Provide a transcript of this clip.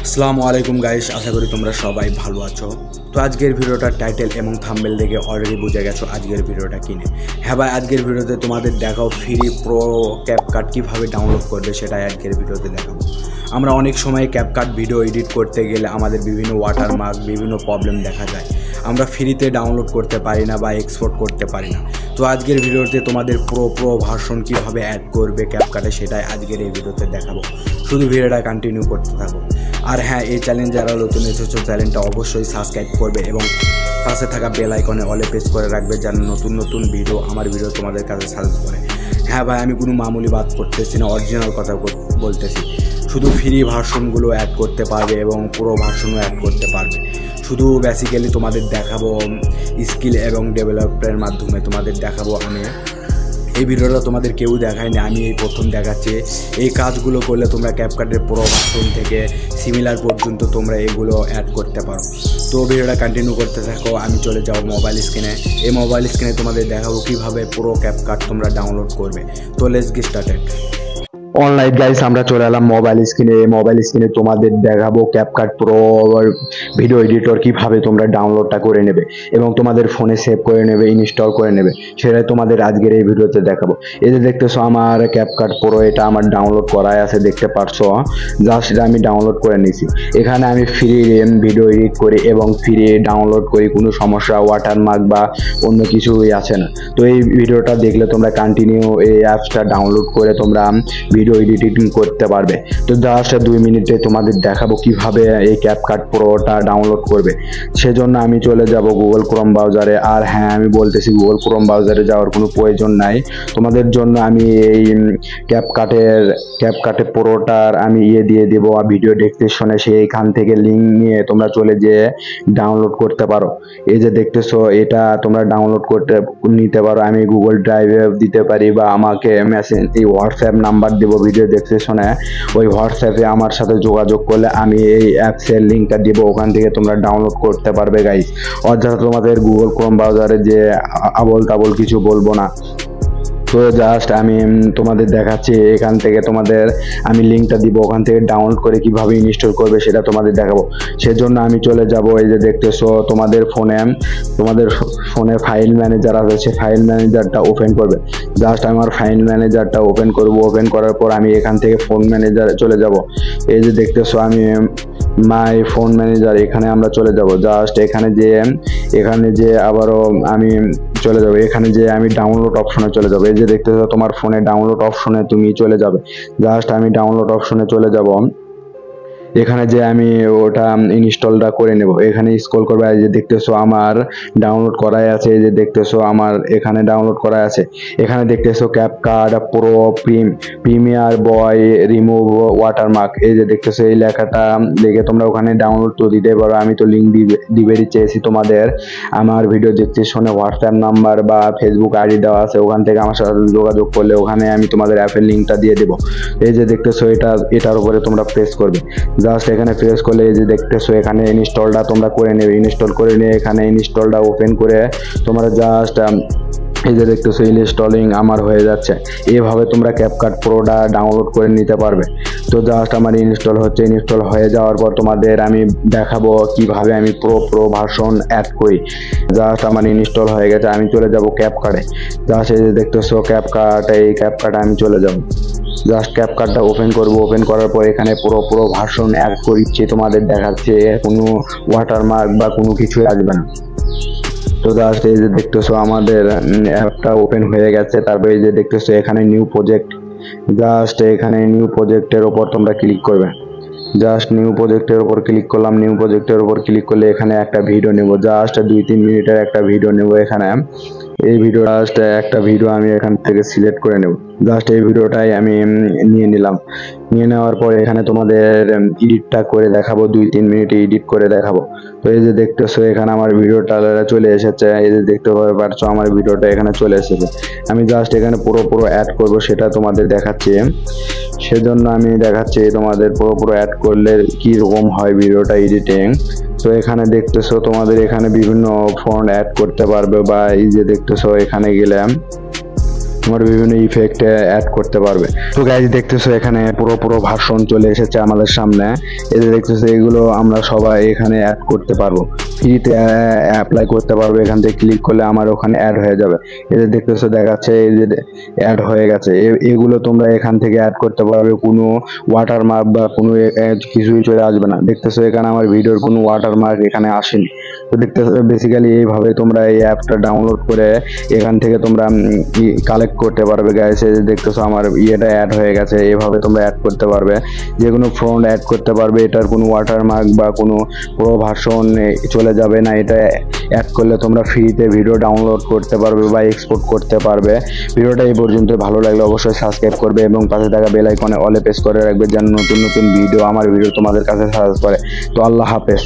আসসালামু আলাইকুম গাইস, আশা করি তোমরা সবাই ভালো আছো। তো আজকের ভিডিওটার টাইটেল এবং থাম্বনেল দেখে অলরেডি বুঝে গেছো আজকের ভিডিওটা কিনে। হ্যাঁ ভাই, আজকের ভিডিওতে তোমাদের দেখাও ফ্রি প্রো ক্যাপকাট কীভাবে ডাউনলোড করবে সেটাই আজকের ভিডিওতে দেখাবো। আমরা অনেক সময় ক্যাপকাট ভিডিও এডিট করতে গেলে আমাদের বিভিন্ন ওয়াটারমার্ক বিভিন্ন প্রবলেম দেখা যায়, আমরা ফ্রিতে ডাউনলোড করতে পারি না বা এক্সপোর্ট করতে পারি না। তো আজকের ভিডিওতে তোমাদের প্রো ভার্সন কীভাবে অ্যাড করবে ক্যাপকাটে সেটাই আজকের এই ভিডিওতে দেখাবো। শুধু ভিডিওটা কন্টিনিউ করতে থাকো। আর হ্যাঁ, এই চ্যানেল যারা নতুন এসেছো চ্যানেলটা অবশ্যই সাবস্ক্রাইব করবে এবং পাশে থাকা বেল আইকনে অলে প্রেস করে রাখবে যেন নতুন নতুন ভিডিও আমার ভিডিও তোমাদের কাছে সাজেস্ট করে। হ্যাঁ ভাই, আমি কোনো মামুলি বাদ করতেছি না, অরিজিনাল কথা বলতেছি। শুধু ফ্রি ভার্সনগুলো অ্যাড করতে পারবে এবং পুরো ভার্সনও অ্যাড করতে পারবে। শুধু বেসিক্যালি তোমাদের দেখাবো স্কিল এবং ডেভেলপমেন্টের মাধ্যমে তোমাদের দেখাবো। আমি এই ভিডিওটা তোমাদের কেউ দেখায়নি, আমি এই প্রথম দেখাচ্ছি। এই কাজগুলো করলে তোমরা ক্যাপকাটের প্রো ভার্সন থেকে সিমিলার পর্যন্ত তোমরা এগুলো অ্যাড করতে পারো। তো ভিডিওটা কন্টিনিউ করতে থাকো। আমি চলে যাবো মোবাইল স্ক্রিনে। এই মোবাইল স্ক্রিনে তোমাদের দেখাবো কীভাবে পুরো ক্যাপকাট তোমরা ডাউনলোড করবে। তো let's get started. Online guys, আমরা চলে এলাম মোবাইল স্ক্রিনে তোমাদের দেখাবো ক্যাপকাট প্রো ভিডিও এডিটর কিভাবে তোমরা ডাউনলোডটা করে নেবে এবং তোমাদের ফোনে সেভ করে নেবে, ইনস্টল করে নেবে, সেটাই তোমাদের আজকের এই ভিডিওতে দেখাবো। এই যে দেখতেছো আমার ক্যাপকাট প্রো, এটা আমার ডাউনলোড করাই আছে, দেখতে পারছো। জাস্ট এটা আমি ডাউনলোড করে নিয়েছি। এখানে আমি ফ্রি ভিডিও এডিট করি এবং ফ্রি ডাউনলোড করি, কোনো সমস্যা ওয়াটারমার্ক বা অন্য কিছুই আছে না। তো এই ভিডিওটা দেখলে তোমরা কন্টিনিউ এই অ্যাপসটা ডাউনলোড করে তোমরা ভিডিও এডিটিং করতে পারবে। তো জাস্ট 2 মিনিটে তোমাদের দেখাবো কিভাবে এই ক্যাপকাট প্রোটা ডাউনলোড করবে। সেজন্য আমি চলে যাব গুগল ক্রোম ব্রাউজারে। আর হ্যাঁ, আমি বলতেছি গুগল ক্রোম ব্রাউজারে যাওয়ার কোনো প্রয়োজন নাই। তোমাদের জন্য আমি এই ক্যাপকাটে প্রোটার আমি দিয়ে দেবো ভিডিও ডেসক্রিপশনে, সেইখান থেকে লিঙ্ক নিয়ে তোমরা চলে যেয়ে ডাউনলোড করতে পারো। এই যে দেখতেছো, এটা তোমরা ডাউনলোড করতে নিতে পারো। আমি গুগল ড্রাইভে দিতে পারি বা আমাকে মেসেজ এই হোয়াটসঅ্যাপ নাম্বার দেবো ভিডিও ডেসক্রিপশনে। ওই হোয়াটসঅ্যাপে আমার সাথে যোগাযোগ করলে আমি এই অ্যাপসের লিঙ্কটা দিব, ওখান থেকে তোমরা ডাউনলোড করতে পারবে গাইস। অর্থাৎ তোমাদের গুগল ক্রোম ব্রাউজারে যে আবল তাবল কিছু বলবো না। তো জাস্ট আমি তোমাদের দেখাচ্ছি, এখান থেকে তোমাদের আমি লিঙ্কটা দিব, ওখান থেকে ডাউনলোড করে কিভাবে ইনস্টল করবে সেটা তোমাদের দেখাবো। সেজন্য আমি চলে যাব। এই যে দেখতেছো তোমাদের ফোনে ফাইল ম্যানেজার আছে, ফাইল ম্যানেজারটা ওপেন করবে। জাস্ট আমার ফাইল ম্যানেজারটা ওপেন করব। ওপেন করার পর আমি এখান থেকে ফোন ম্যানেজারে চলে যাব। এই যে দেখতেছো আমি মাই ফোন ম্যানেজার, এখানে আমরা চলে যাব। জাস্ট এখানে যে আবারও আমি চলে যাবে, এখানে যে আমি ডাউনলোড অপশনে চলে যাবো। এই যে দেখতেছো তোমার ফোনে ডাউনলোড অপশনে তুমি চলে যাবে। জাস্ট আমি ডাউনলোড অপশনে চলে যাব। এখানে যে আমি ওটা ইনস্টলটা করে নেব। এখানে স্ক্রল করবে। এই যে দেখতেছো আমার ডাউনলোড করাই আছে। এই যে দেখতেছো আমার এখানে ডাউনলোড করা আছে। এখানে দেখতেছো ক্যাপকাট প্রো প্রিমিয়ার বয় রিমুভ ওয়াটারমার্ক। এই যে দেখতেছো এই লেখাটা দেখে তোমরা ওখানে ডাউনলোড তো দিতে পারো। আমি তো লিঙ্ক দিবে চেয়েছি তোমাদের। আমার ভিডিও ডেসক্রিপশনে হোয়াটসঅ্যাপ নাম্বার বা ফেসবুক আইডি দেওয়া আছে, ওখান থেকে আমার সাথে যোগাযোগ করলে ওখানে আমি তোমাদের অ্যাপের লিঙ্কটা দিয়ে দেবো। এই যে দেখতেছো এটার উপরে তোমরা প্রেস করবে। জাস্ট এখানে প্রেস করলে এই যে দেখতেছো এখানে ইনস্টলটা তোমরা করে নেবে। ইনস্টল করে নিয়ে এখানে ইনস্টলটা ওপেন করে তোমরা জাস্ট এই যে দেখতেছো ইনস্টলিং আমার হয়ে যাচ্ছে। এইভাবে তোমরা ক্যাপকাট প্রোটা ডাউনলোড করে নিতে পারবে। তো জাস্ট আমার ইনস্টল হচ্ছে। ইনস্টল হয়ে যাওয়ার পর তোমাদের আমি দেখাবো কিভাবে আমি প্রো ভার্সন অ্যাড করি। জাস্ট আমার ইনস্টল হয়ে গেছে। আমি চলে যাব ক্যাপকাটে। জাস্ট এই যে দেখতেছো এই ক্যাপকাটে আমি চলে যাব। জাস্ট ক্যাপকাটটা ওপেন করব। ওপেন করার পর এখানে পুরো ভার্সন অ্যাড করছি, তোমাদের দেখাচ্ছে। কোনো ওয়াটারমার্ক বা কোনো কিছুই আসবে না। তো জাস্ট এই যে দেখতেছো আমাদের অ্যাপটা ওপেন হয়ে গেছে। তারপরে এই যে দেখতেছো এখানে নিউ প্রজেক্ট। জাস্ট এখানে নিউ প্রজেক্টের ওপর তোমরা ক্লিক করবে। জাস্ট নিউ প্রজেক্টের উপর ক্লিক করলাম। নিউ প্রজেক্টের উপর ক্লিক করলে এখানে একটা ভিডিও নেব। জাস্ট 2-3 মিনিটের একটা ভিডিও নেব। এখানে এই ভিডিও জাস্ট একটা ভিডিও আমি এখান থেকে সিলেক্ট করে নেব। জাস্ট এই ভিডিওটাই আমি নিয়ে নিলাম। নিয়ে নেওয়ার পর এখানে তোমাদের এডিটটা করে দেখাবো, 2-3 মিনিটে এডিট করে দেখাবো। তো এই যে দেখতেছো এখানে আমার ভিডিওটা চলে এসেছে। এই যে দেখতে পারছো আমার ভিডিওটা এখানে চলে এসেছে। আমি জাস্ট এখানে পুরো অ্যাড করব, সেটা তোমাদের দেখাচ্ছি। সেজন্য আমি দেখাচ্ছি তোমাদের পুরো অ্যাড করলে কি রকম হয় ভিডিওটা এডিটিং। তো এখানে দেখতেছো তোমাদের এখানে বিভিন্ন ফন্ট অ্যাড করতে পারবে। বা এই যে দেখতেছো এখানে গেলাম, তোমরা বিভিন্ন ইফেক্ট অ্যাড করতে পারবে। তো গাইজ দেখতেছো এখানে পুরো ভার্সন চলে এসেছে আমাদের সামনে। এই যে দেখতেছো এগুলো আমরা সবাই এখানে অ্যাড করতে পারবো, ফ্রিতে অ্যাপ্লাই করতে পারবো। এখান থেকে ক্লিক করলে আমার ওখানে অ্যাড হয়ে যাবে। এই যে দেখতেছো দেখাচ্ছে এই যে অ্যাড হয়ে গেছে। এগুলো তোমরা এখান থেকে অ্যাড করতে পারবে, কোনো ওয়াটারমার্ক বা কোনো কিছুই চলে আসবে না। দেখতেছো এখানে আমার ভিডিওর কোনো ওয়াটারমার্ক এখানে আসেনি। তো দেখতেছো বেসিক্যালি এইভাবে তোমরা এই অ্যাপটা ডাউনলোড করে এখান থেকে তোমরা কালেক্ট করতে পারবে গাইস। এই যে দেখতেছো আমার ইয়েটা অ্যাড হয়ে গেছে। এইভাবে তোমরা অ্যাড করতে পারবে, যে কোনো ফ্রন্ট অ্যাড করতে পারবে। এটার কোনো ওয়াটারমার্ক বা কোনো প্রো ভার্সন চলে যাবে না। এটা অ্যাড করলে তোমরা ফ্রিতে ভিডিও ডাউনলোড করতে পারবে বা এক্সপোর্ট করতে পারবে। ভিডিওটা এই পর্যন্ত, ভালো লাগলে অবশ্যই সাবস্ক্রাইব করবে এবং পাশে থাকা বেল আইকনে অলে প্রেস করে রাখবে যেন নতুন ভিডিও, আমার ভিডিও তোমাদের কাছে সাজেস্ট করে। তো আল্লাহ হাফেজ।